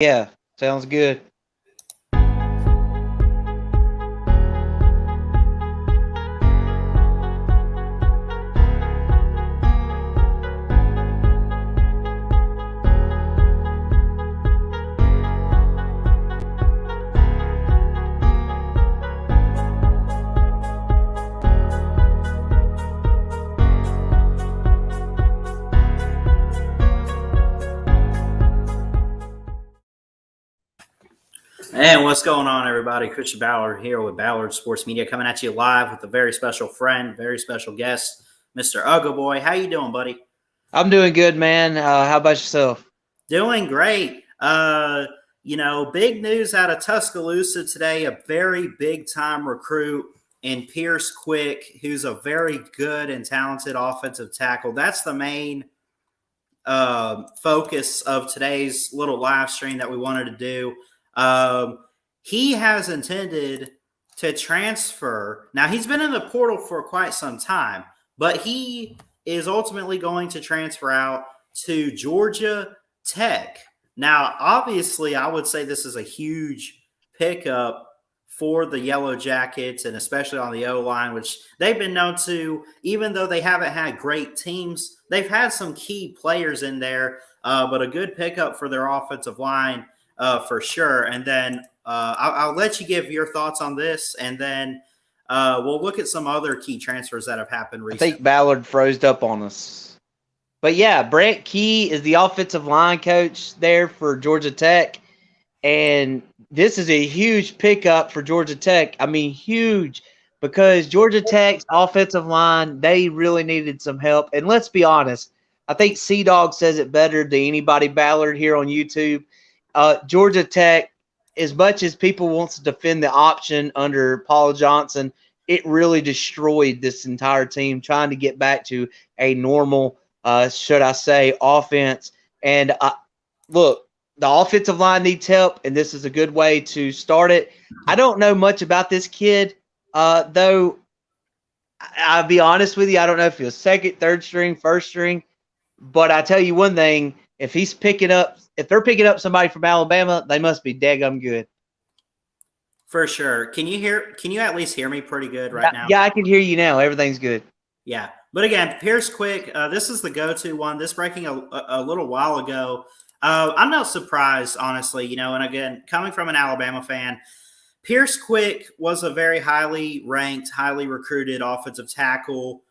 Yeah, sounds good. And what's going on, everybody? Christian Ballard here with Ballard Sports Media, coming at you live with a very special friend, very special guest, Mr. UGA Boy. How you doing, buddy? I'm doing good, man. How about yourself? Doing great. Big news out of Tuscaloosa today. A very big-time recruit in Pierce Quick, who's a very good and talented offensive tackle. That's the main focus of today's little live stream that we wanted to do. He has intended to transfer. Now, he's been in the portal for quite some time, but he is ultimately going to transfer out to Georgia Tech. Now, obviously, I would say this is a huge pickup for the Yellow Jackets, and especially on the O-line, which they've been known to, even though they haven't had great teams, they've had some key players in there, but a good pickup for their offensive line. For sure. And then I'll let you give your thoughts on this, and then we'll look at some other key transfers that have happened recently. I think Ballard froze up on us. But yeah, Brent Key is the offensive line coach there for Georgia Tech. And this is a huge pickup for Georgia Tech. I mean, huge, because Georgia Tech's offensive line, they really needed some help. And let's be honest, I think C-Dog says it better than anybody, Ballard, here on YouTube. Georgia Tech, as much as people want to defend the option under Paul Johnson, it really destroyed this entire team trying to get back to a normal, should I say, offense. And look, the offensive line needs help, and this is a good way to start it. I don't know much about this kid, though. I'll be honest with you, I don't know if he was second, third string, first string, but I tell you one thing: if they're picking up somebody from Alabama, they must be daggum good. For sure. Can you at least hear me pretty good right now? Yeah, I can hear you now. Everything's good. Yeah. But again, Pierce Quick, this is the go-to one. This breaking a little while ago. I'm not surprised, honestly, and again, coming from an Alabama fan, Pierce Quick was a very highly ranked, highly recruited offensive tackle.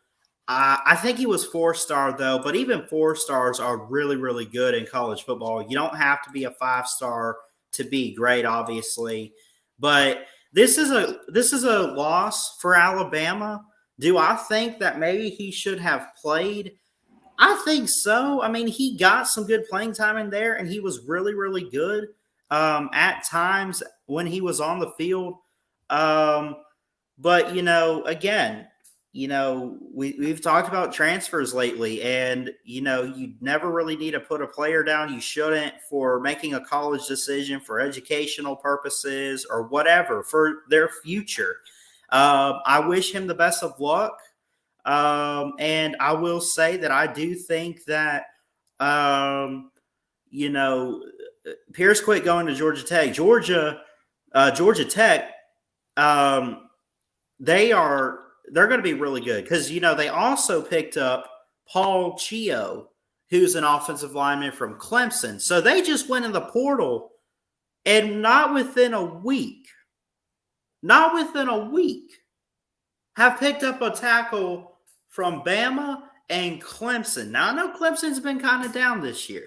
I think he was 4-star, though, but even 4-stars are really, really good in college football. You don't have to be a 5-star to be great, obviously. But this is a loss for Alabama. Do I think that maybe he should have played? I think so. I mean, he got some good playing time in there, and he was really, really good at times when he was on the field. But, again, we've talked about transfers lately, and, you never really need to put a player down. You shouldn't, for making a college decision for educational purposes or whatever, for their future. I wish him the best of luck. And I will say that I do think that, Pierce Quick going to Georgia Tech, Georgia Tech, they're going to be really good because, they also picked up Paul Chio, who's an offensive lineman from Clemson. So they just went in the portal, and not within a week, have picked up a tackle from Bama and Clemson. Now, I know Clemson's been kind of down this year,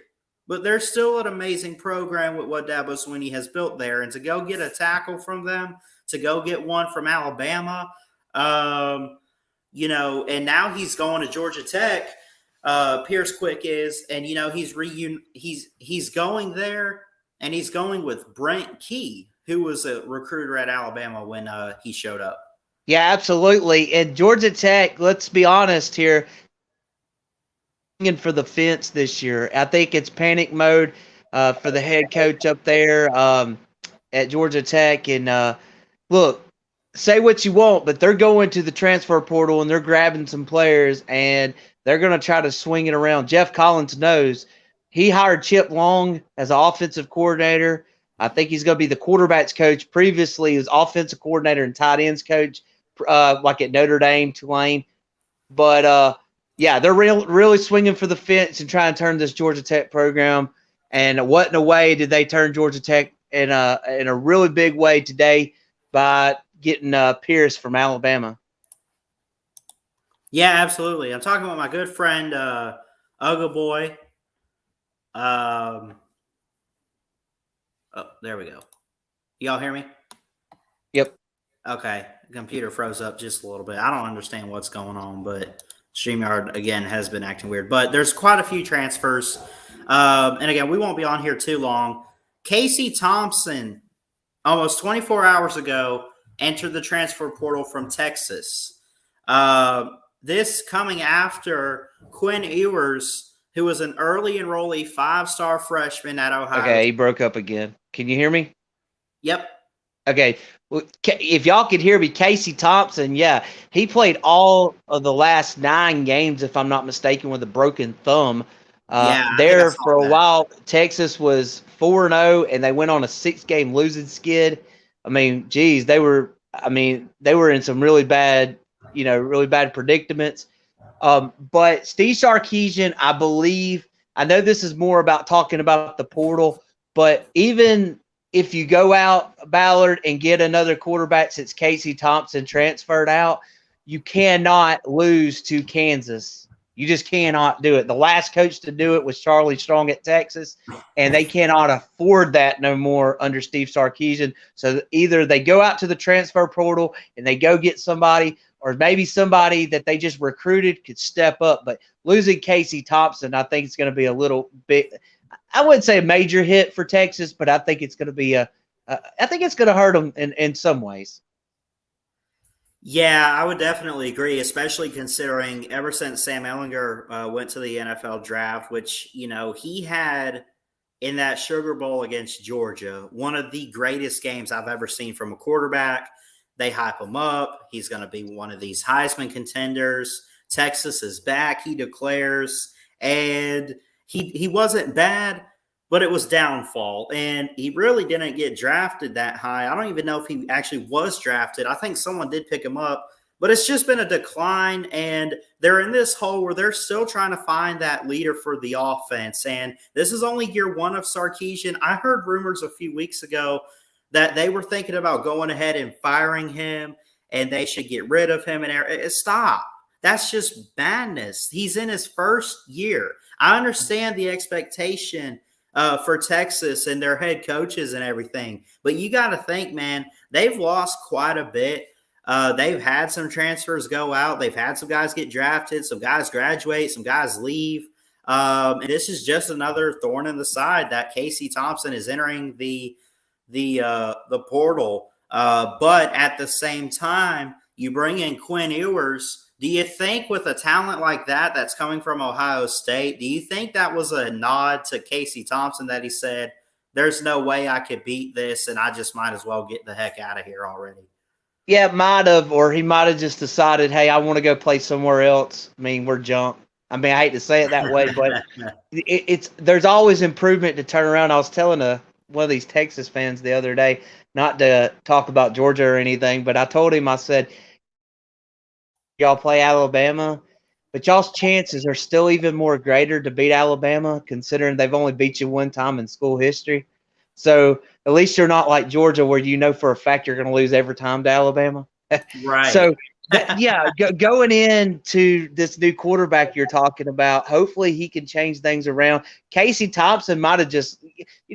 but they're still an amazing program with what Dabo Swinney has built there. And to go get a tackle from them, to go get one from Alabama, and now he's going to Georgia Tech. Pierce Quick is, and he's going there, and he's going with Brent Key, who was a recruiter at Alabama when he showed up. Yeah, absolutely. And Georgia Tech, let's be honest here, for the fence this year. I think it's panic mode for the head coach up there at Georgia Tech. And look, say what you want, but they're going to the transfer portal and they're grabbing some players and they're going to try to swing it around. Jeff Collins knows he hired Chip Long as an offensive coordinator. I think he's going to be the quarterbacks coach. Previously, he was offensive coordinator and tight ends coach, like at Notre Dame, Tulane. But yeah, they're really swinging for the fence and trying to turn this Georgia Tech program. And what in a way did they turn Georgia Tech in a really big way today by getting Pierce from Alabama? Yeah, absolutely. I'm talking about my good friend UGA Boy. Oh, there we go. Y'all hear me? Yep. Okay. The computer froze up just a little bit. I don't understand what's going on, but StreamYard, again, has been acting weird. But there's quite a few transfers. And again, we won't be on here too long. Casey Thompson, almost 24 hours ago, entered the transfer portal from Texas. This coming after Quinn Ewers, who was an early enrollee 5-star freshman at Ohio. Okay, he broke up again. Can you hear me? Yep. Okay. Well, if y'all could hear me, Casey Thompson, yeah, he played all of the last 9 games, if I'm not mistaken, with a broken thumb. There for a while, Texas was 4-0, and they went on a 6-game losing skid. I mean, geez, they were in some really bad predicaments. But Steve Sarkisian, I know this is more about talking about the portal, but even if you go out, Ballard, and get another quarterback since Casey Thompson transferred out, you cannot lose to Kansas. You just cannot do it. The last coach to do it was Charlie Strong at Texas, and they cannot afford that no more under Steve Sarkisian. So either they go out to the transfer portal and they go get somebody, or maybe somebody that they just recruited could step up. But losing Casey Thompson, I think it's going to be a little bit – I wouldn't say a major hit for Texas, but I think it's going to be I think it's going to hurt them in some ways. Yeah, I would definitely agree, especially considering ever since Sam Ehlinger went to the NFL draft, which, he had in that Sugar Bowl against Georgia, one of the greatest games I've ever seen from a quarterback. They hype him up. He's going to be one of these Heisman contenders. Texas is back, he declares. And he wasn't bad, but it was downfall. And he really didn't get drafted that high. I don't even know if he actually was drafted. I think someone did pick him up. But it's just been a decline, and they're in this hole where they're still trying to find that leader for the offense. And this is only year 1 of Sarkisian. I heard rumors a few weeks ago that they were thinking about going ahead and firing him, and they should get rid of him. And stop. That's just madness. He's in his first year. I understand the expectation for Texas and their head coaches and everything, but you got to think, man, they've lost quite a bit. They've had some transfers go out. They've had some guys get drafted, some guys graduate, some guys leave. And this is just another thorn in the side that Casey Thompson is entering the portal. But at the same time, you bring in Quinn Ewers. Do you think with a talent like that that's coming from Ohio State, do you think that was a nod to Casey Thompson that he said, there's no way I could beat this and I just might as well get the heck out of here already? Yeah, might have, or he might have just decided, hey, I want to go play somewhere else. I mean, we're junk. I mean, I hate to say it that way, but there's always improvement to turn around. I was telling one of these Texas fans the other day, not to talk about Georgia or anything, but I told him, I said, y'all play Alabama, but y'all's chances are still even more greater to beat Alabama, considering they've only beat you one time in school history. So at least you're not like Georgia, where you know for a fact you're going to lose every time to Alabama. Right. So, going into this new quarterback you're talking about, hopefully he can change things around. Casey Thompson might have just,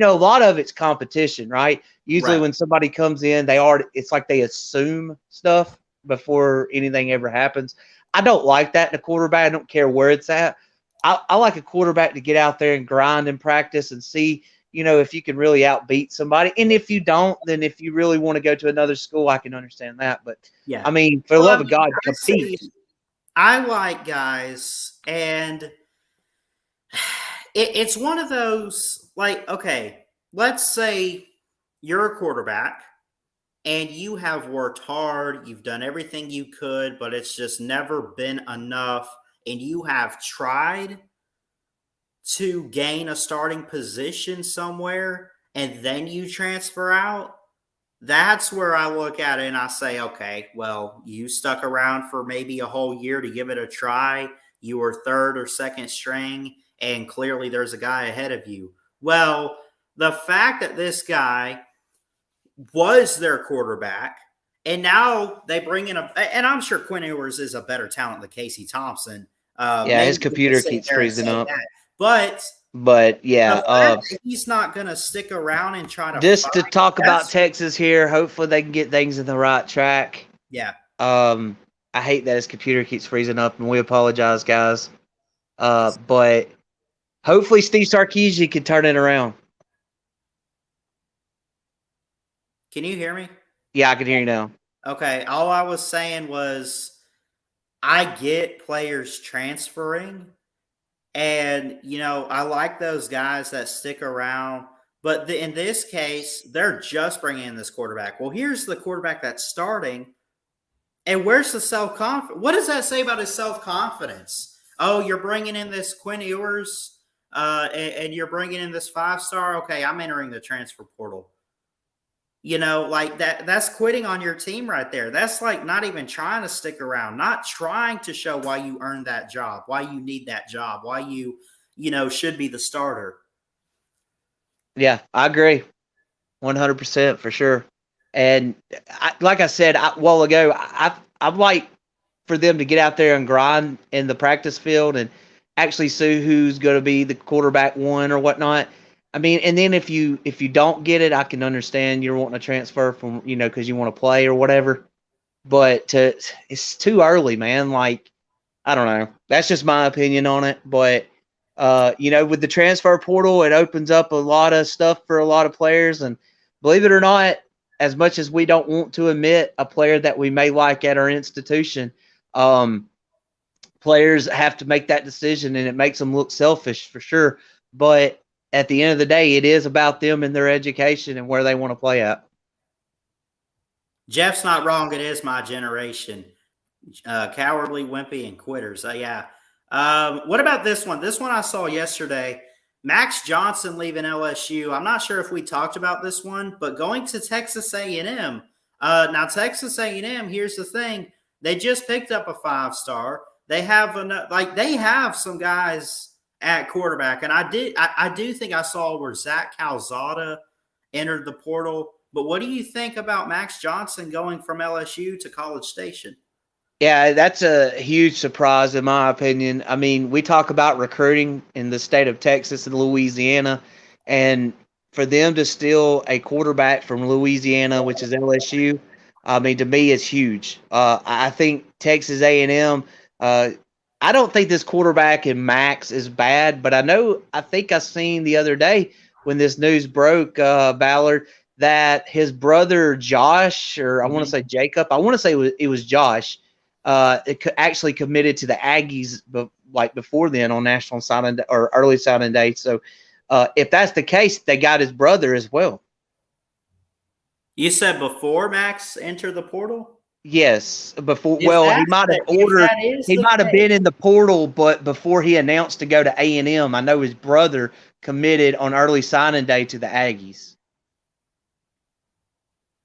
a lot of it's competition, right? Usually when somebody comes in, it's like they assume stuff before anything ever happens. I don't like that in a quarterback. I don't care where it's at. I like a quarterback to get out there and grind and practice and see, if you can really outbeat somebody. And if you don't, then if you really want to go to another school, I can understand that. But, yeah, I mean, for the love of God, compete. I like guys, and it's one of those, like, okay, let's say you're a quarterback and you have worked hard, you've done everything you could, but it's just never been enough, and you have tried to gain a starting position somewhere and then you transfer out, that's where I look at it and I say, okay, well, you stuck around for maybe a whole year to give it a try. You were third or second string, and clearly there's a guy ahead of you. Well, the fact that this guy was their quarterback, and now they bring in and I'm sure Quinn Ewers is a better talent than Casey Thompson. Yeah, his computer keeps freezing up. But yeah, the fact that he's not going to stick around and try to just to talk about Texas here. Hopefully, they can get things in the right track. Yeah. I hate that his computer keeps freezing up, and we apologize, guys. But hopefully, Steve Sarkisian can turn it around. Can you hear me? Yeah, I can hear you now. Okay. All I was saying was I get players transferring. And, I like those guys that stick around. But in this case, they're just bringing in this quarterback. Well, here's the quarterback that's starting. And where's the self-confidence? What does that say about his self-confidence? Oh, you're bringing in this Quinn Ewers and you're bringing in this 5-star? Okay, I'm entering the transfer portal. Like that's quitting on your team right there. That's like not even trying to stick around, not trying to show why you earned that job, why you need that job, why you should be the starter. Yeah, I agree. 100% for sure. And like I said a while ago, I'd like for them to get out there and grind in the practice field and actually see who's going to be the quarterback one or whatnot. I mean, and then if you don't get it, I can understand you're wanting to transfer from, because you want to play or whatever. But it's too early, man. Like, I don't know. That's just my opinion on it. But, with the transfer portal, it opens up a lot of stuff for a lot of players. And believe it or not, as much as we don't want to admit a player that we may like at our institution, players have to make that decision, and it makes them look selfish for sure. But at the end of the day, it is about them and their education and where they want to play at. Jeff's not wrong. It is my generation. Cowardly, wimpy, and quitters. Yeah. What about this one? This one I saw yesterday. Max Johnson leaving LSU. I'm not sure if we talked about this one, but going to Texas A&M. Now, Texas A&M, here's the thing. They just picked up a 5-star. They have some guys at quarterback. And I do think I saw where Zach Calzada entered the portal. But what do you think about Max Johnson going from LSU to College Station? Yeah, that's a huge surprise in my opinion. I mean, we talk about recruiting in the state of Texas and Louisiana, and for them to steal a quarterback from Louisiana, which is LSU, I mean, to me, it's huge. I think Texas A&M, I don't think this quarterback in Max is bad, but I think I seen the other day when this news broke, Ballard, that his brother Josh, or I want to say Jacob, I want to say it was Josh, actually committed to the Aggies, before then on National Signing or early signing day. So if that's the case, they got his brother as well. You said before Max entered the portal? Yes, before. Well, he might have ordered. He might have been in the portal, but before he announced to go to A&M, I know his brother committed on early signing day to the Aggies.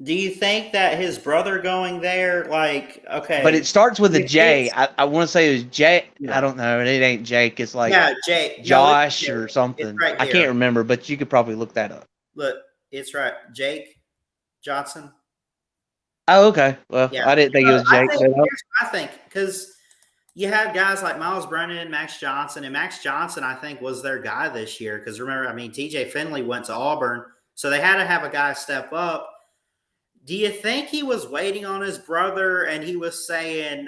Do you think that his brother going there, okay? But it starts with a J. I want to say it was J. Yeah. I don't know. It ain't Jake. It's like Jake. Josh or something. Right I can't remember, but you could probably look that up. Look, it's right. Jake Johnson. Oh, okay. Well, yeah. I didn't think it was Jake. I think because you had guys like Miles Brennan, Max Johnson, and Max Johnson, I think, was their guy this year. Because remember, I mean, TJ Finley went to Auburn, so they had to have a guy step up. Do you think he was waiting on his brother and he was saying,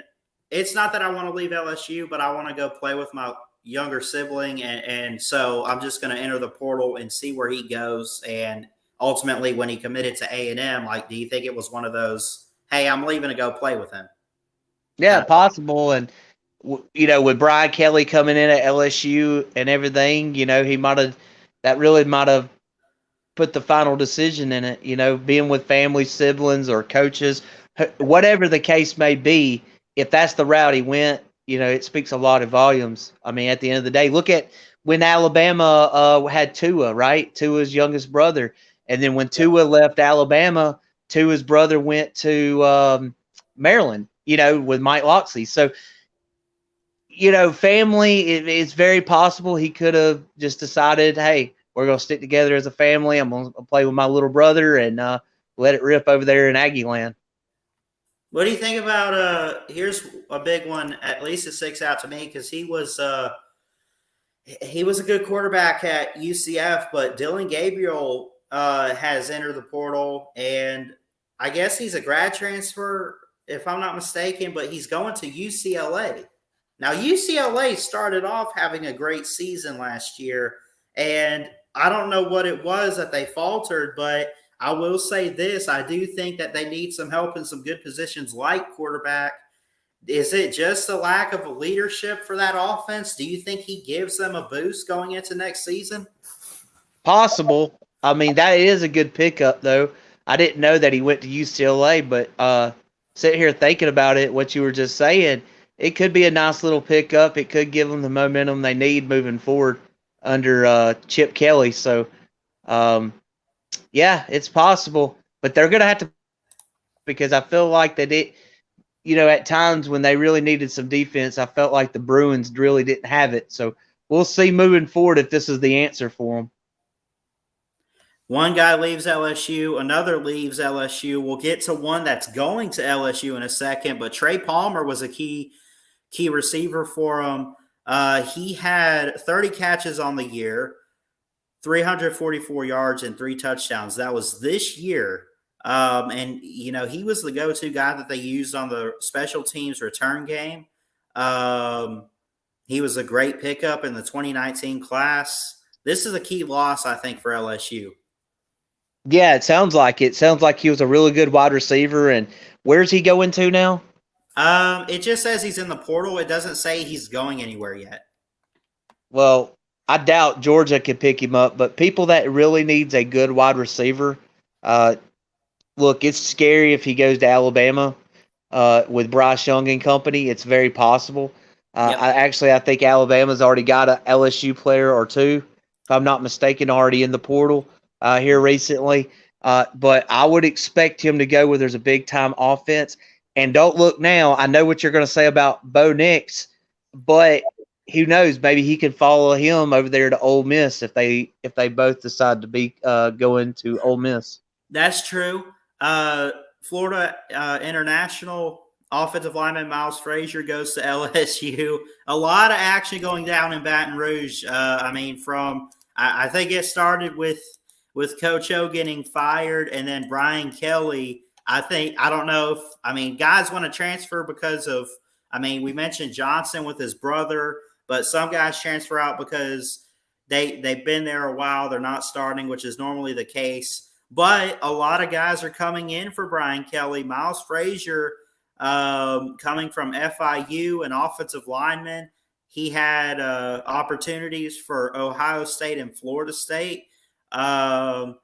it's not that I want to leave LSU, but I want to go play with my younger sibling, and so I'm just going to enter the portal and see where he goes? And ultimately, when he committed to A&M, do you think it was one of those, hey, I'm leaving to go play with him? Yeah, possible. And, with Brian Kelly coming in at LSU and everything, that really might have put the final decision in it, being with family, siblings, or coaches, whatever the case may be. If that's the route he went, it speaks a lot of volumes. I mean, at the end of the day, look at when Alabama had Tua, right? Tua's youngest brother. And then when Tua left Alabama, Tua's brother went to Maryland, with Mike Locksley. So, family, it's very possible he could have just decided, hey, we're going to stick together as a family. I'm going to play with my little brother and let it rip over there in Aggie land. What do you think about here's a big one, at least it sticks out to me because he was a good quarterback at UCF, but Dylan Gabriel has entered the portal, and I guess he's a grad transfer, if I'm not mistaken, but he's going to UCLA. Now, UCLA started off having a great season last year, and I don't know what it was that they faltered, but I will say this. I do think that they need some help in some good positions like quarterback. Is it just a lack of a leadership for that offense? Do you think he gives them a boost going into next season? Possible. I mean, that is a good pickup, though. I didn't know that he went to UCLA, but sitting here thinking about it, what you were just saying, it could be a nice little pickup. It could give them the momentum they need moving forward under Chip Kelly. So, yeah, it's possible. But they're going to have to, because I feel like they did, at times when they really needed some defense, I felt like the Bruins really didn't have it. So we'll see moving forward if this is the answer for them. One guy leaves LSU, another leaves LSU. We'll get to one that's going to LSU in a second, but Trey Palmer was a key receiver for him. He had 30 catches on the year, 344 yards, and 3 touchdowns. That was this year. And, he was the go-to guy that they used on the special teams return game. He was a great pickup in the 2019 class. This is a key loss, I think, for LSU. Yeah, it sounds like it. Sounds like he was a really good wide receiver. And where's he going to now? It just says he's in the portal. It doesn't say he's going anywhere yet. Well, I doubt Georgia could pick him up, but people that really needs a good wide receiver, look, it's scary if he goes to Alabama with Bryce Young and company. It's very possible. Yep. I think Alabama's already got an LSU player or two, if I'm not mistaken, already in the portal here recently. But I would expect him to go where there's a big-time offense. And don't look now. I know what you're going to say about Bo Nix, but who knows? Maybe he can follow him over there to Ole Miss if they both decide to be going to Ole Miss. That's true. Florida International offensive lineman Miles Frazier goes to LSU. A lot of action going down in Baton Rouge. I think it started with Coach O getting fired, and then Brian Kelly. Guys want to transfer because of. We mentioned Johnson with his brother, but some guys transfer out because they've been there a while. They're not starting, which is normally the case. But a lot of guys are coming in for Brian Kelly. Miles Frazier, coming from FIU, an offensive lineman. He had opportunities for Ohio State and Florida State. Miles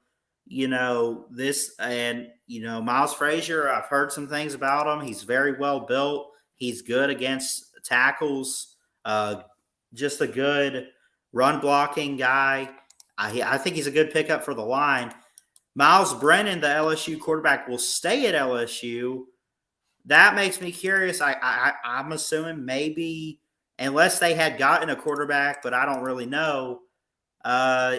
Frazier, I've heard some things about him. He's very well built. He's good against tackles. Just a good run blocking guy. I think he's a good pickup for the line. Miles Brennan, the LSU quarterback, will stay at LSU. That makes me curious. I'm assuming maybe, unless they had gotten a quarterback, but I don't really know,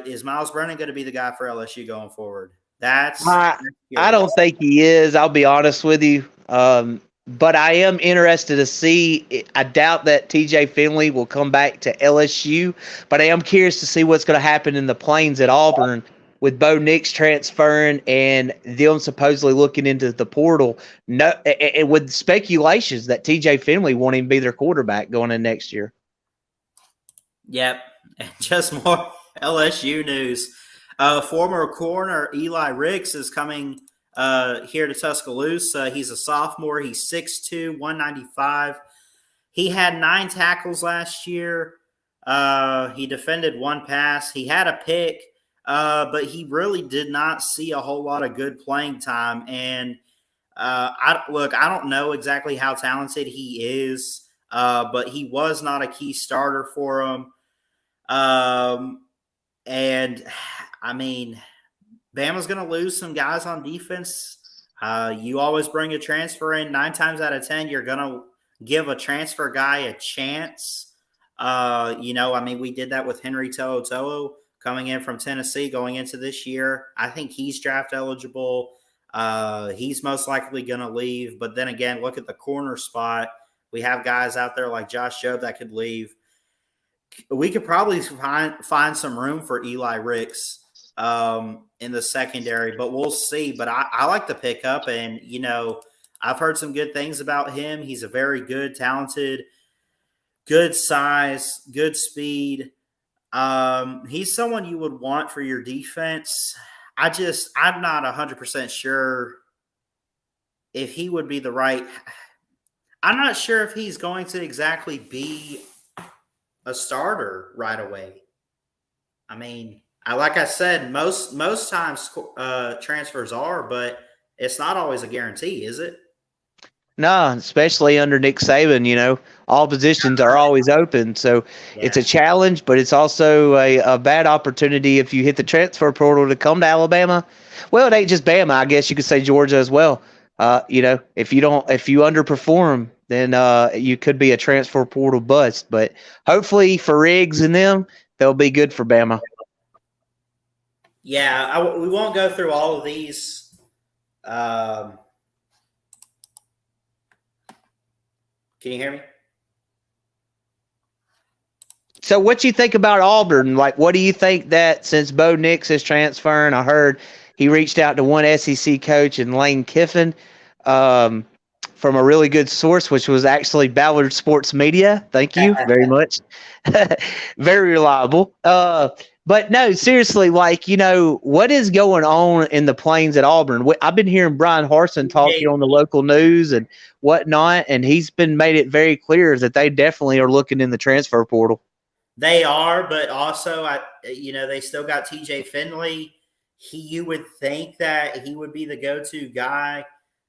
is Miles Brennan going to be the guy for LSU going forward? I don't think he is. I'll be honest with you. But I am interested to see. I doubt that TJ Finley will come back to LSU, but I am curious to see what's going to happen in the Plains at Auburn with Bo Nix transferring and them supposedly looking into the portal. No, and with speculations that TJ Finley won't even be their quarterback going in next year. Yep, just more LSU news. Former corner Eli Ricks is coming here to Tuscaloosa. He's a sophomore. He's 6'2", 195. He had 9 tackles last year. He defended 1 pass. He had a pick, but he really did not see a whole lot of good playing time. And I don't know exactly how talented he is, but he was not a key starter for him. And I mean, Bama's going to lose some guys on defense. You always bring a transfer in. 9 times out of 10, you're going to give a transfer guy a chance. I mean, we did that with Henry To'oTo'o coming in from Tennessee going into this year. I think he's draft eligible. He's most likely going to leave. But then again, look at the corner spot. We have guys out there like Josh Jobe that could leave. We could probably find some room for Eli Ricks in the secondary, but we'll see. But I like the pickup, and I've heard some good things about him. He's a very good, talented, good size, good speed. He's someone you would want for your defense. I'm not 100% sure if he would be the right. I'm not sure if he's going to exactly be a starter right away. I mean, like I said, most times transfers are, but it's not always a guarantee, is it? No, especially under Nick Saban, all positions are always open. So It's a challenge, but it's also a bad opportunity if you hit the transfer portal to come to Alabama. Well, it ain't just Bama. I guess you could say Georgia as well. If you underperform, then you could be a transfer portal bust. But hopefully for Riggs and them, they'll be good for Bama. Yeah, we won't go through all of these. Can you hear me? So what you think about Auburn? Like, what do you think that since Bo Nix is transferring, I heard he reached out to one SEC coach and Lane Kiffin from a really good source, which was actually Ballard Sports Media. Thank you very much. Very reliable. But no, seriously, what is going on in the Plains at Auburn? I've been hearing Brian Harsin talking on the local news and whatnot, and he's made it very clear that they definitely are looking in the transfer portal. They are, but also, they still got TJ Finley. You would think that he would be the go-to guy.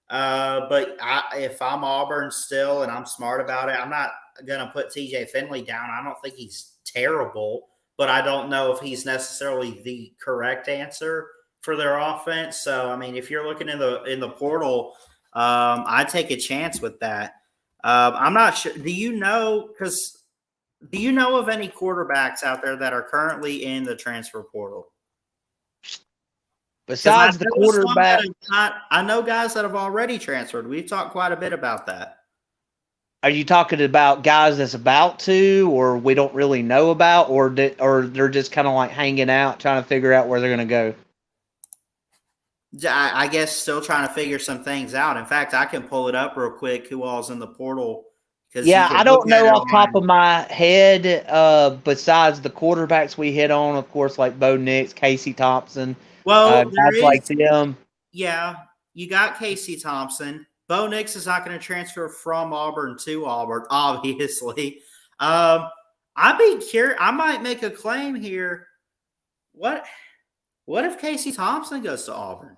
But if I'm Auburn still and I'm smart about it, I'm not going to put TJ Finley down. I don't think he's terrible, but I don't know if he's necessarily the correct answer for their offense. So, I mean, if you're looking in the portal, I'd take a chance with that. I'm not sure. Do you know of any quarterbacks out there that are currently in the transfer portal? Besides the quarterback, I know guys that have already transferred. We've talked quite a bit about that. Are you talking about guys that's about to, or we don't really know about, or they're just kind of like hanging out, trying to figure out where they're going to go? I guess still trying to figure some things out. In fact, I can pull it up real quick who all's in the portal. Yeah, I don't know off top of my head, besides the quarterbacks we hit on, of course, like Bo Nix, Casey Thompson, guys like them. Yeah, you got Casey Thompson. Bo Nix is not going to transfer from Auburn to Auburn, obviously. I'd be curious. I might make a claim here. What if Casey Thompson goes to Auburn?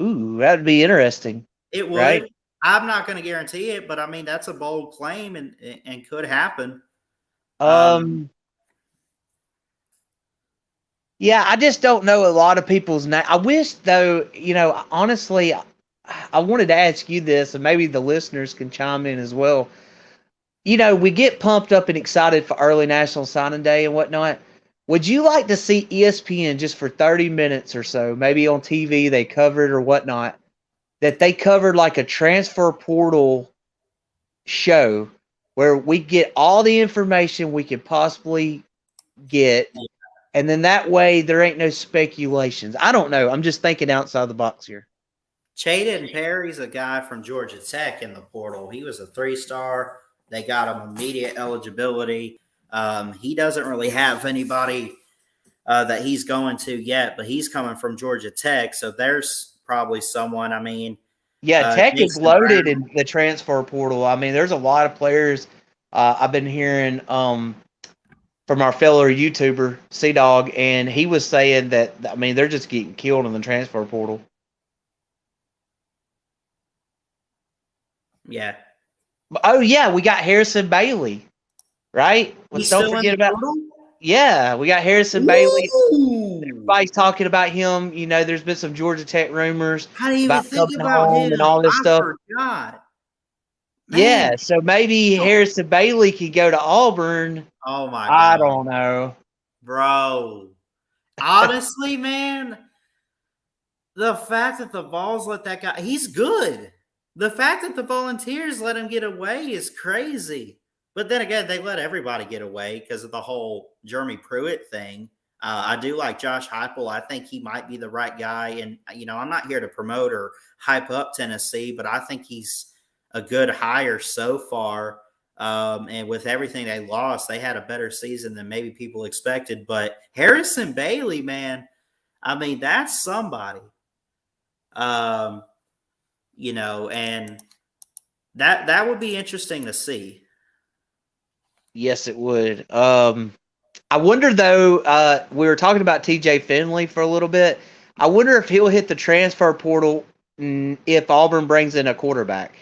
Ooh, that'd be interesting. It would. Right? I'm not going to guarantee it, but I mean that's a bold claim and could happen. Yeah, I just don't know a lot of people's name. I wish, though, honestly, I wanted to ask you this, and maybe the listeners can chime in as well. We get pumped up and excited for early National Signing Day and whatnot. Would you like to see ESPN just for 30 minutes or so, maybe on TV they cover it or whatnot, that they covered like a transfer portal show where we get all the information we could possibly get, and then that way there ain't no speculations. I don't know. I'm just thinking outside the box here. Jaden Perry's a guy from Georgia Tech in the portal. He was a 3-star. They got him immediate eligibility. He doesn't really have anybody that he's going to yet, but he's coming from Georgia Tech, so there's probably someone. I mean, Tech is loaded in the transfer portal. I mean, there's a lot of players. I've been hearing from our fellow YouTuber C-Dog, and he was saying that, I mean, they're just getting killed in the transfer portal. Yeah. Oh yeah, we got Harrison Bailey, right? Let's don't forget about. Yeah, we got Harrison Bailey. Ooh, Everybody's talking about him. You know, there's been some Georgia Tech rumors I didn't even about think coming about home him. and all this I stuff. forgot. Man. Yeah, so maybe Harrison Bailey could go to Auburn. Oh my I God. don't know. Bro. Honestly, man, the fact that the Vols let that guy, he's good. The fact that the Volunteers let him get away is crazy. But then again, they let everybody get away because of the whole Jeremy Pruitt thing. I do like Josh Heupel. I think he might be the right guy. And, I'm not here to promote or hype up Tennessee, but I think he's a good hire so far. And with everything they lost, they had a better season than maybe people expected. But Harrison Bailey, man, I mean, that's somebody. And that would be interesting to see. Yes, it would. I wonder though. We were talking about TJ Finley for a little bit. I wonder if he'll hit the transfer portal if Auburn brings in a quarterback.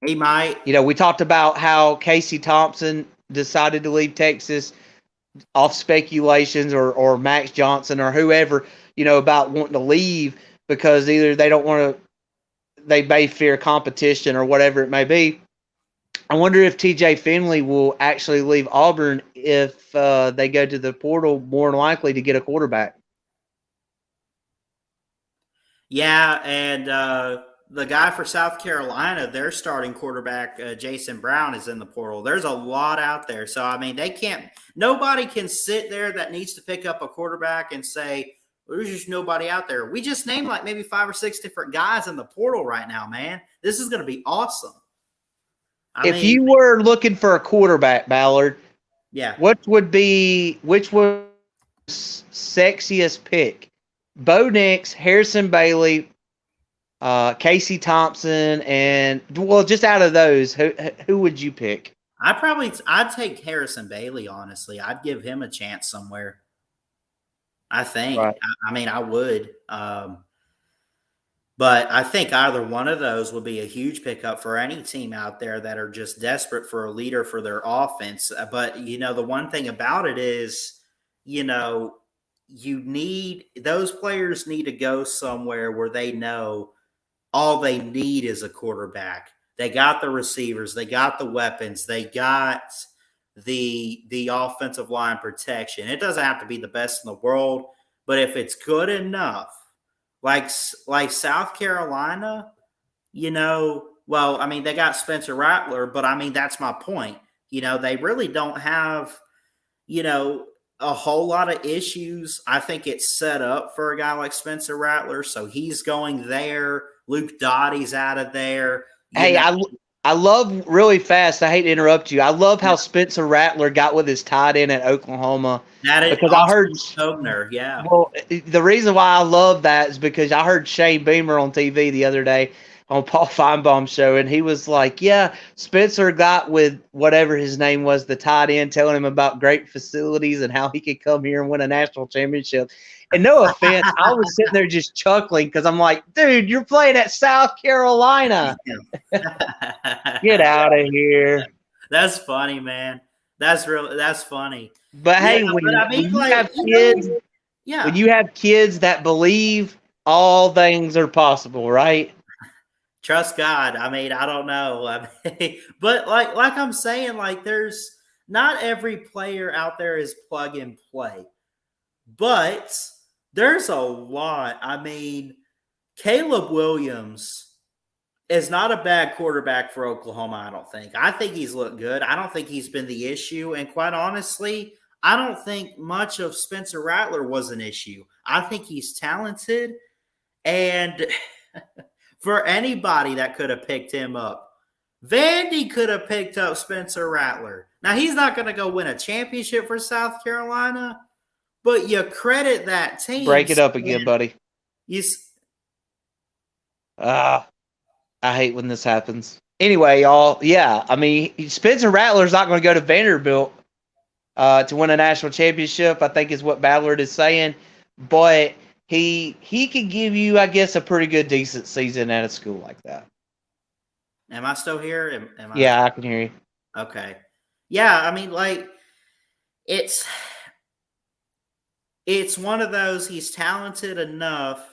He might. We talked about how Casey Thompson decided to leave Texas off speculations, or Max Johnson or whoever, about wanting to leave because either they don't want to, they may fear competition or whatever it may be. I wonder if TJ Finley will actually leave Auburn if they go to the portal, more than likely to get a quarterback. Yeah, and the guy for South Carolina, their starting quarterback, Jason Brown, is in the portal. There's a lot out there. So, I mean, nobody can sit there that needs to pick up a quarterback and say, there's just nobody out there. We just named like maybe 5 or 6 different guys in the portal right now, man. This is going to be awesome. If you were looking for a quarterback, Ballard, yeah, which was sexiest pick? Bo Nix, Harrison Bailey, Casey Thompson, and just out of those, who would you pick? I'd take Harrison Bailey. Honestly, I'd give him a chance somewhere. I think. Right. I mean, I would. But I think either one of those would be a huge pickup for any team out there that are just desperate for a leader for their offense. But, the one thing about it is, those players need to go somewhere where they know all they need is a quarterback. They got the receivers, they got the weapons, they got the offensive line protection. It doesn't have to be the best in the world, but if it's good enough, like South Carolina, well, I mean, they got Spencer Rattler, but I mean, that's my point. They really don't have, a whole lot of issues. I think it's set up for a guy like Spencer Rattler, so he's going there. Luke Dottie's out of there. Hey, I love, really fast, I hate to interrupt you, I love how Spencer Rattler got with his tight end at Oklahoma. Because I heard Sogner, yeah. Well, the reason why I love that is because I heard Shane Beamer on TV the other day on Paul Feinbaum's show, and he was like, yeah, Spencer got with whatever his name was, the tight end, telling him about great facilities and how he could come here and win a national championship. And no offense, I was sitting there just chuckling because I'm like, dude, you're playing at South Carolina. Get out of here. That's funny, man. That's funny. But hey, when you have kids, when you have kids that believe, all things are possible, right? Trust God. I mean, I don't know. But like I'm saying, like there's not every player out there is plug and play, but there's a lot. I mean, Caleb Williams is not a bad quarterback for Oklahoma, I don't think. I think he's looked good. I don't think he's been the issue. And quite honestly, I don't think much of Spencer Rattler was an issue. I think he's talented. And for anybody that could have picked him up, Vandy could have picked up Spencer Rattler. Now, he's not going to go win a championship for South Carolina, but you credit that team. Break it up again, buddy. I hate when this happens. Anyway, y'all, yeah, I mean, Spencer Rattler's not going to go to Vanderbilt to win a national championship, I think is what Ballard is saying. But he could give you, I guess, a pretty good, decent season at a school like that. Am I still here? Yeah, I can hear you. Okay. Yeah, I mean, like, it's one of those, he's talented enough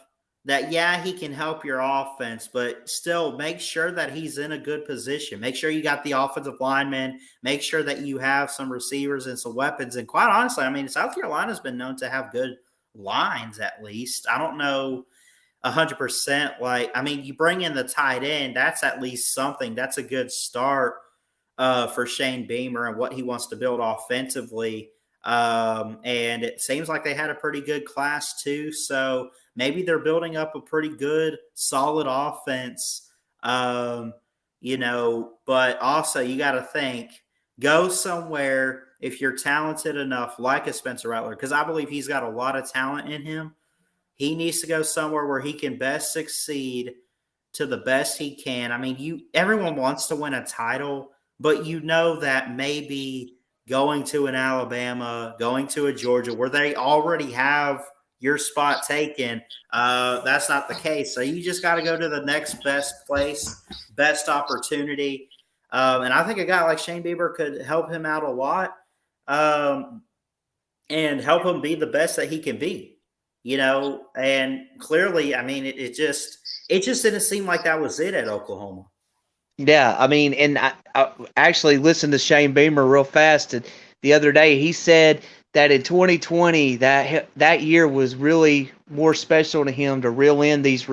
that, yeah, he can help your offense, but still make sure that he's in a good position. Make sure you got the offensive linemen. Make sure that you have some receivers and some weapons. And quite honestly, I mean, South Carolina's been known to have good lines at least. I don't know 100%. Like, I mean, you bring in the tight end, that's at least something. That's a good start for Shane Beamer and what he wants to build offensively. And it seems like they had a pretty good class too. So maybe they're building up a pretty good, solid offense. But also you got to think, go somewhere if you're talented enough, like a Spencer Rattler, because I believe he's got a lot of talent in him. He needs to go somewhere where he can best succeed to the best he can. I mean, everyone wants to win a title, but you know that maybe going to an Alabama, going to a Georgia, where they already have your spot taken, that's not the case. So you just got to go to the next best place, best opportunity. And I think a guy like Shane Beamer could help him out a lot, and help him be the best that he can be. And clearly, I mean, it just didn't seem like that was it at Oklahoma. Yeah, I mean, and I actually listened to Shane Beamer real fast the other day. He said that in 2020, that year was really more special to him to reel in these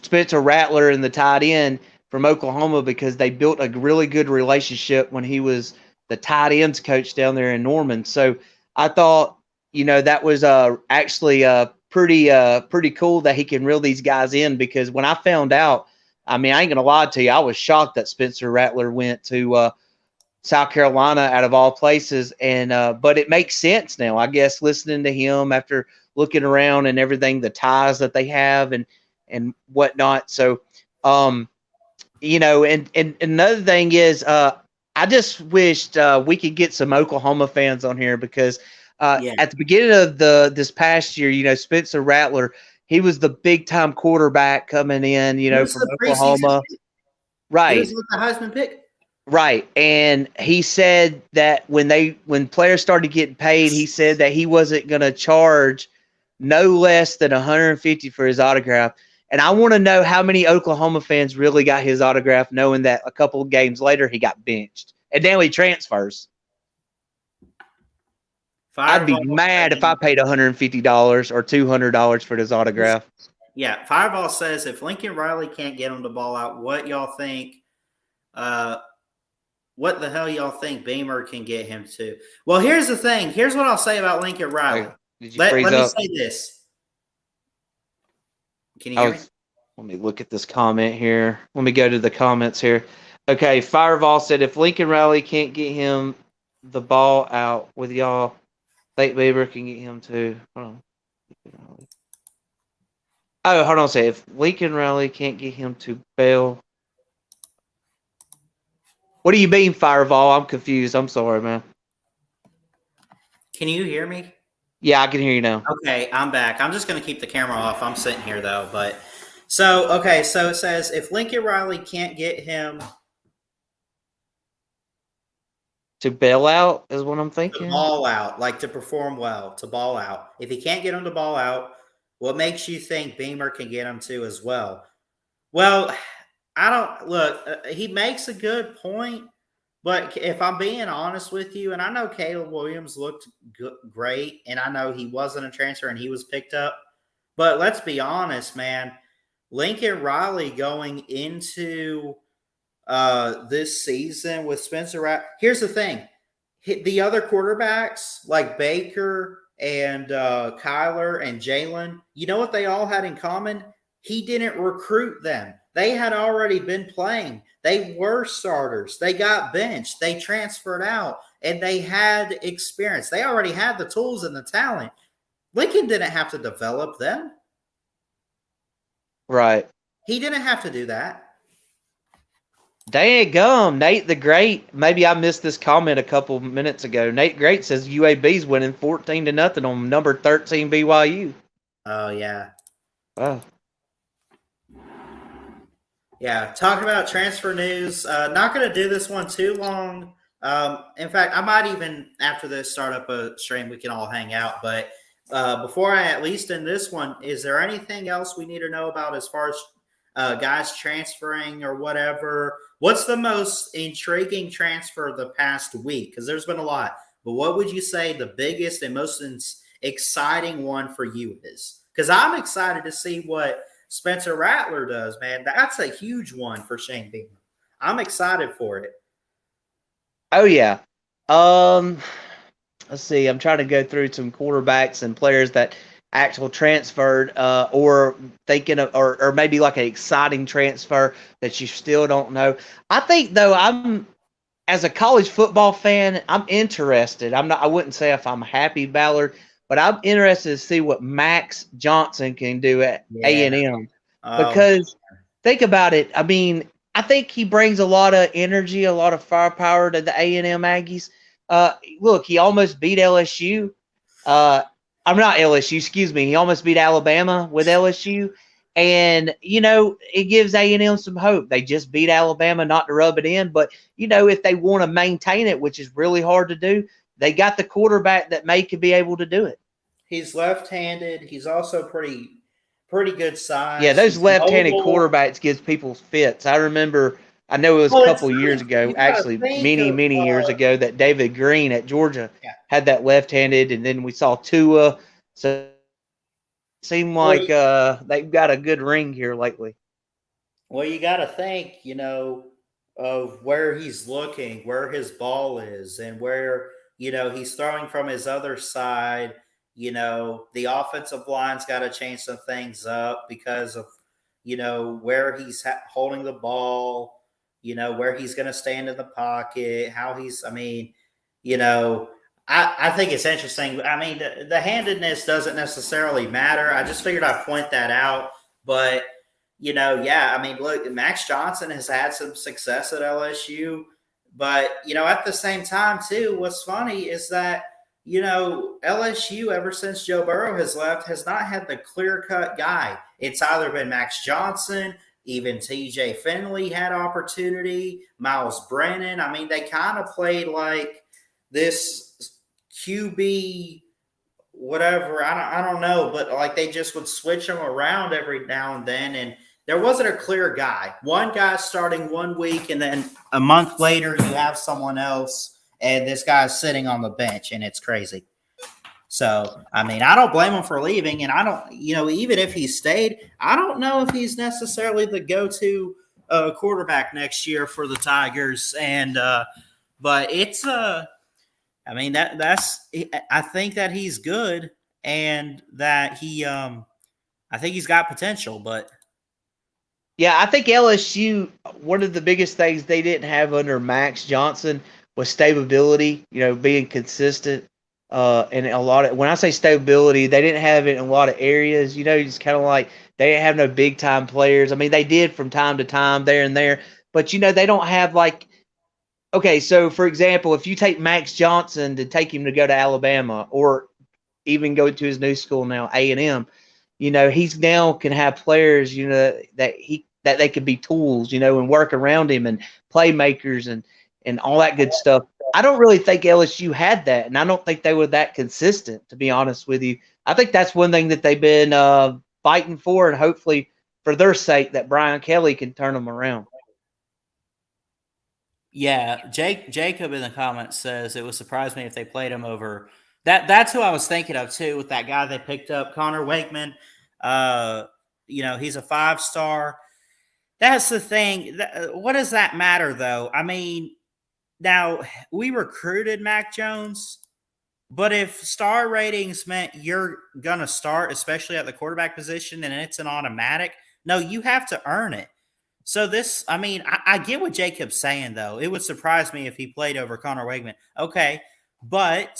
Spencer Rattler and the tight end from Oklahoma, because they built a really good relationship when he was the tight ends coach down there in Norman. So I thought, that was actually pretty cool that he can reel these guys in, because when I found out, I mean, I ain't gonna lie to you, I was shocked that Spencer Rattler went to South Carolina out of all places, and but it makes sense now, I guess, listening to him after looking around and everything, the ties that they have and whatnot. So, and another thing is, I just wished we could get some Oklahoma fans on here, because at the beginning of this past year, Spencer Rattler, he was the big time quarterback coming in, from Oklahoma. Right. He was the Heisman pick. Right. And he said that when players started getting paid, he said that he wasn't going to charge no less than $150 for his autograph. And I want to know how many Oklahoma fans really got his autograph, knowing that a couple of games later he got benched and now he transfers. I'd be mad if I paid $150 or $200 for this autograph. Yeah, Fireball says, if Lincoln Riley can't get him the ball out, what y'all think? What the hell y'all think Beamer can get him to? Well, here's the thing. Here's what I'll say about Lincoln Riley. Let me say this. Can you hear me? Let me look at this comment here. Let me go to the comments here. Okay, Fireball said, if Lincoln Riley can't get him the ball out with y'all, think Beamer can get him to. Hold on. Oh, hold on a second. If Lincoln Riley can't get him to bail. What do you mean, Fireball? I'm confused. I'm sorry, man. Can you hear me? Yeah, I can hear you now. Okay, I'm back. I'm just going to keep the camera off. I'm sitting here, though. So it says, if Lincoln Riley can't get him to bail out is what I'm thinking. To ball out, like to perform well, to ball out. If he can't get him to ball out, what makes you think Beamer can get him to as well? Well, I don't look. He makes a good point, but if I'm being honest with you, and I know Caleb Williams looked great, and I know he wasn't a transfer and he was picked up, but let's be honest, man. Lincoln Riley going into this season with Spencer Rattler. Here's the thing. The other quarterbacks like Baker and Kyler and Jalen, you know what they all had in common? He didn't recruit them. They had already been playing. They were starters. They got benched. They transferred out, and they had experience. They already had the tools and the talent. Lincoln didn't have to develop them. Right. He didn't have to do that. Dang gum, Nate the Great. Maybe I missed this comment a couple minutes ago. Nate Great says UAB's winning 14-0 on number 13 BYU. Oh, yeah. Wow. Yeah, talking about transfer news. Not going to do this one too long. In fact, I might even after this start up a stream we can all hang out. But before I at least in this one, is there anything else we need to know about as far as guys transferring or whatever? What's the most intriguing transfer of the past week? Because there's been a lot. But what would you say the biggest and most exciting one for you is? Because I'm excited to see what Spencer Rattler does, man. That's a huge one for Shane Beamer. I'm excited for it. Oh yeah. Let's see. I'm trying to go through some quarterbacks and players that actual transferred, or thinking of, or maybe like an exciting transfer that you still don't know. I think though, as a college football fan, I'm interested. I wouldn't say if I'm happy Ballard, but I'm interested to see what Max Johnson can do at A&M. Because think about it. I mean, I think he brings a lot of energy, a lot of firepower to the A&M Aggies. Look, he almost beat LSU. I'm not LSU, excuse me. He almost beat Alabama with LSU. And, it gives A&M some hope. They just beat Alabama, not to rub it in. But, if they want to maintain it, which is really hard to do, they got the quarterback that could be able to do it. He's left-handed. He's also pretty good size. Yeah, those left-handed quarterbacks gives people fits. I remember, I know it was a couple years ago, actually many years ago, that David Green at Georgia had that left-handed, and then we saw Tua. So it seemed like they've got a good ring here lately. Well, you got to think, of where he's looking, where his ball is, and where, he's throwing from his other side. The offensive line's got to change some things up because of, where he's holding the ball, where he's going to stand in the pocket, how he's, I think it's interesting. I mean, the handedness doesn't necessarily matter. I just figured I'd point that out. But, look, Max Johnson has had some success at LSU. But, at the same time, too, what's funny is that, LSU, ever since Joe Burrow has left, has not had the clear-cut guy. It's either been Max Johnson, even TJ Finley had opportunity, Miles Brennan. I mean, they kind of played like this QB whatever. I don't know, but like they just would switch them around every now and then, and there wasn't a clear guy. One guy starting 1 week, and then a month later you have someone else. And this guy's sitting on the bench, and it's crazy. So, I don't blame him for leaving. And I don't, even if he stayed, I don't know if he's necessarily the go-to quarterback next year for the Tigers. And, but it's, I think that he's good and that I think he's got potential, but. Yeah, I think LSU, one of the biggest things they didn't have under Max Johnson was stability, being consistent. And a lot of, when I say stability, they didn't have it in a lot of areas, just kind of like they didn't have no big time players. I mean, they did from time to time there and there, but they don't have like, okay, so for example, if you take Max Johnson to take him to go to Alabama or even go to his new school now, A&M, he's now can have players, that they could be tools, and work around him and playmakers and all that good stuff. I don't really think LSU had that, and I don't think they were that consistent, to be honest with you. I think that's one thing that they've been fighting for, and hopefully for their sake that Brian Kelly can turn them around. Yeah, Jacob in the comments says it would surprise me if they played him over. That's who I was thinking of, too, with that guy they picked up, Connor Wakeman. He's a 5-star. That's the thing. What does that matter, though? Now, we recruited Mac Jones, but if star ratings meant you're going to start, especially at the quarterback position, and it's an automatic, no, you have to earn it. So this, I get what Jacob's saying, though. It would surprise me if he played over Connor Wakeman. Okay, but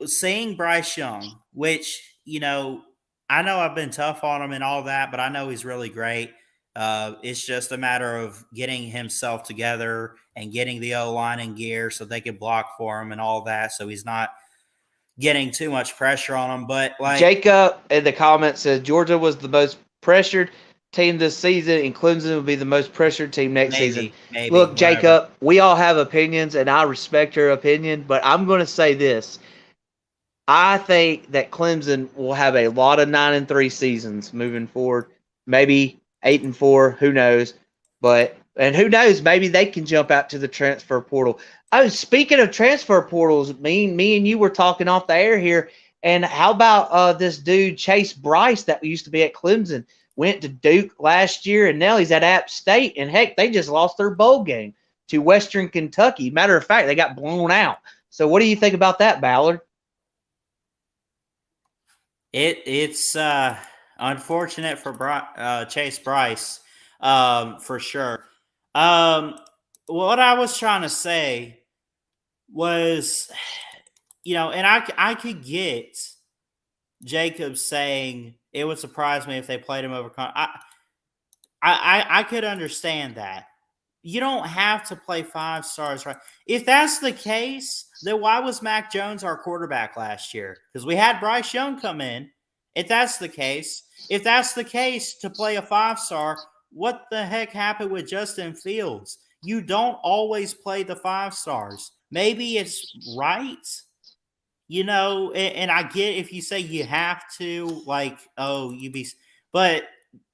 seeing Bryce Young, which, I know I've been tough on him and all that, but I know he's really great. It's just a matter of getting himself together and getting the O-line in gear so they can block for him and all that, so he's not getting too much pressure on him. But like Jacob in the comments says Georgia was the most pressured. team this season, and Clemson will be the most pressured team next season. Maybe, Look, whatever. Jacob, we all have opinions, and I respect your opinion, but I'm going to say this. I think that Clemson will have a lot of 9-3 seasons moving forward. Maybe 8-4, who knows? And who knows? Maybe they can jump out to the transfer portal. Oh, speaking of transfer portals, me and you were talking off the air here. And how about this dude Chase Bryce that used to be at Clemson? Went to Duke last year, and now he's at App State. And heck, they just lost their bowl game to Western Kentucky. Matter of fact, they got blown out. So, what do you think about that, Ballard? It's unfortunate for Chase Bryce, for sure. What I was trying to say was, and I could get Jacob saying it would surprise me if they played him over. I could understand that. You don't have to play 5 stars, right? If that's the case, then why was Mac Jones our quarterback last year? Because we had Bryce Young come in. If that's the case, to play a 5-star, what the heck happened with Justin Fields? You don't always play the 5 stars. Maybe it's right, and I get if you say you have to, but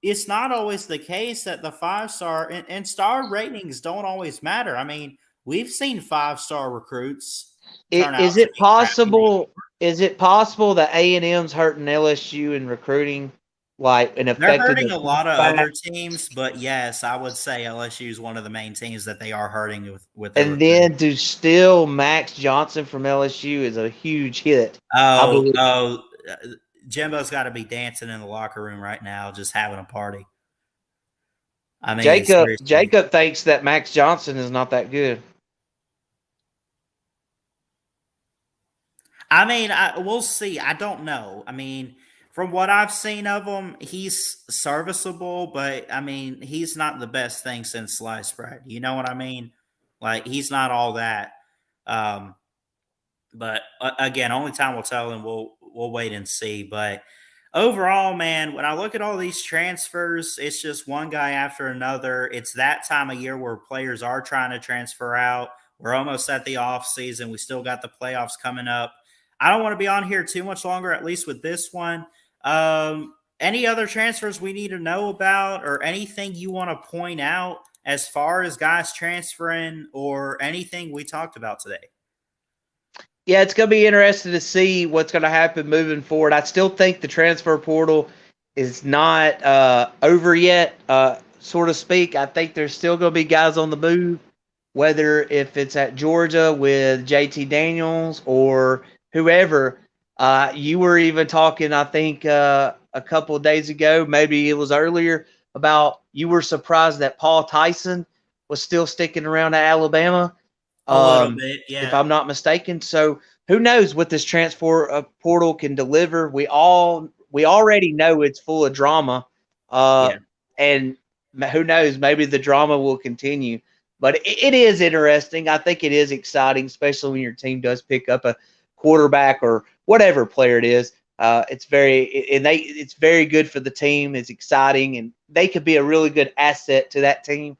it's not always the case that the 5-star and star ratings don't always matter. I mean, we've seen 5-star recruits turn out. Is it possible? Is it possible that A&M's hurting LSU in recruiting, and affecting? They're hurting a lot of other teams, but yes, I would say LSU is one of the main teams that they are hurting with. And then to steal Max Johnson from LSU is a huge hit. Jimbo's got to be dancing in the locker room right now, just having a party. I mean, Jacob thinks that Max Johnson is not that good. I mean, we'll see. I don't know. I mean, from what I've seen of him, he's serviceable, but I mean, he's not the best thing since sliced bread. You know what I mean? Like, he's not all that. But again, only time will tell, and we'll wait and see. But overall, man, when I look at all these transfers, it's just one guy after another. It's that time of year where players are trying to transfer out. We're almost at the off season. We still got the playoffs coming up. I don't want to be on here too much longer, at least with this one. Any other transfers we need to know about, or anything you want to point out as far as guys transferring, or anything we talked about today? Yeah, it's going to be interesting to see what's going to happen moving forward. I still think the transfer portal is not over yet, so to speak. I think there's still going to be guys on the move, whether if it's at Georgia with JT Daniels or whoever. You were even talking, I think, a couple of days ago, maybe it was earlier, about you were surprised that Paul Tyson was still sticking around at Alabama. A little bit, yeah. If I'm not mistaken. So who knows what this transfer portal can deliver? We already know it's full of drama. And who knows, maybe the drama will continue. But it is interesting. I think it is exciting, especially when your team does pick up a quarterback or whatever player it is. It's very good for the team. It's exciting, and they could be a really good asset to that team.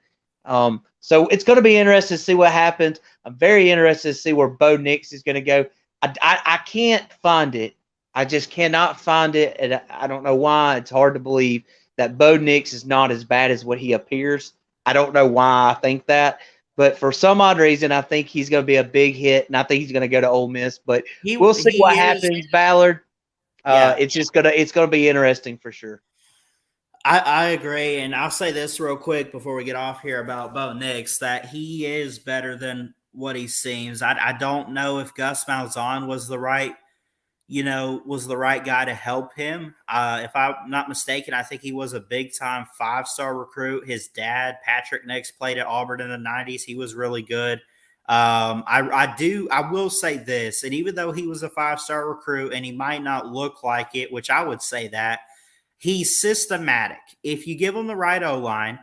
So it's going to be interesting to see what happens. I'm very interested to see where Bo Nix is going to go. I can't find it. I just cannot find it, and I don't know why. It's hard to believe that Bo Nix is not as bad as what he appears. I don't know why I think that, but for some odd reason, I think he's going to be a big hit, and I think he's going to go to Ole Miss. But we'll see what happens, Ballard. It's going to be interesting for sure. I agree, and I'll say this real quick before we get off here about Bo Nix, that he is better than what he seems. I don't know if Gus Malzahn was the right guy to help him. If I'm not mistaken, I think he was a big-time 5-star recruit. His dad, Patrick Nix, played at Auburn in the 90s. He was really good. I will say this, and even though he was a 5-star recruit and he might not look like it, which I would say that, he's systematic. If you give him the right O-line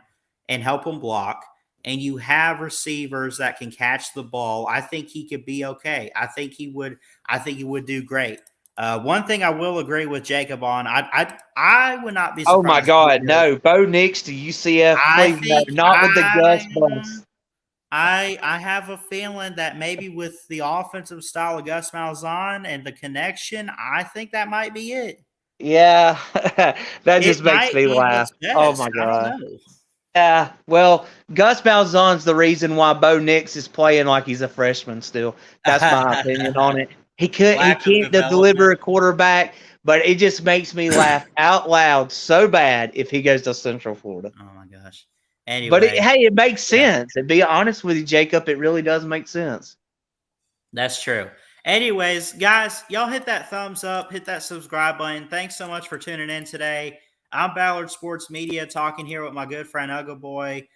and help him block, and you have receivers that can catch the ball, I think he could be okay. I think he would do great. One thing I will agree with Jacob on, I would not be surprised. Oh my God, no! Bo Nix to UCF, I please no, think not with the Gus bus. I have a feeling that maybe with the offensive style of Gus Malzahn and the connection, I think that might be it. Yeah, that just It makes might me be laugh. what's Oh best. my I God. don't know. Yeah, well, Gus Malzahn's the reason why Bo Nix is playing like he's a freshman still. That's my opinion on it. He Lack of can't deliver a development. quarterback, but it just makes me laugh out loud so bad if he goes to Central Florida. Oh my gosh. But Anyway, hey, it makes yeah, sense. To be honest with you, Jacob, it really does make sense. that's true. Anyways, guys, y'all hit that thumbs up, hit that subscribe button. Thanks so much for tuning in today. I'm Ballard Sports Media talking here with my good friend UGA Boy.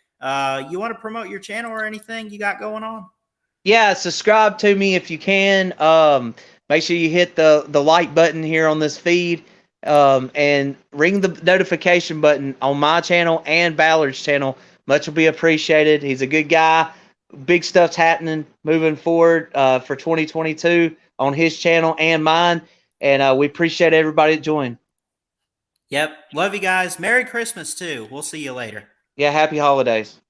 You want to promote your channel or anything you got going on? Yeah, subscribe to me if you can. Make sure you hit the like button here on this feed, and ring the notification button on my channel and Ballard's channel. Much will be appreciated. He's a good guy. Big stuff's happening moving forward for 2022 on his channel and mine, and we appreciate everybody that joined. Yep. Love you guys. Merry Christmas, too. We'll see you later. Yeah, happy holidays.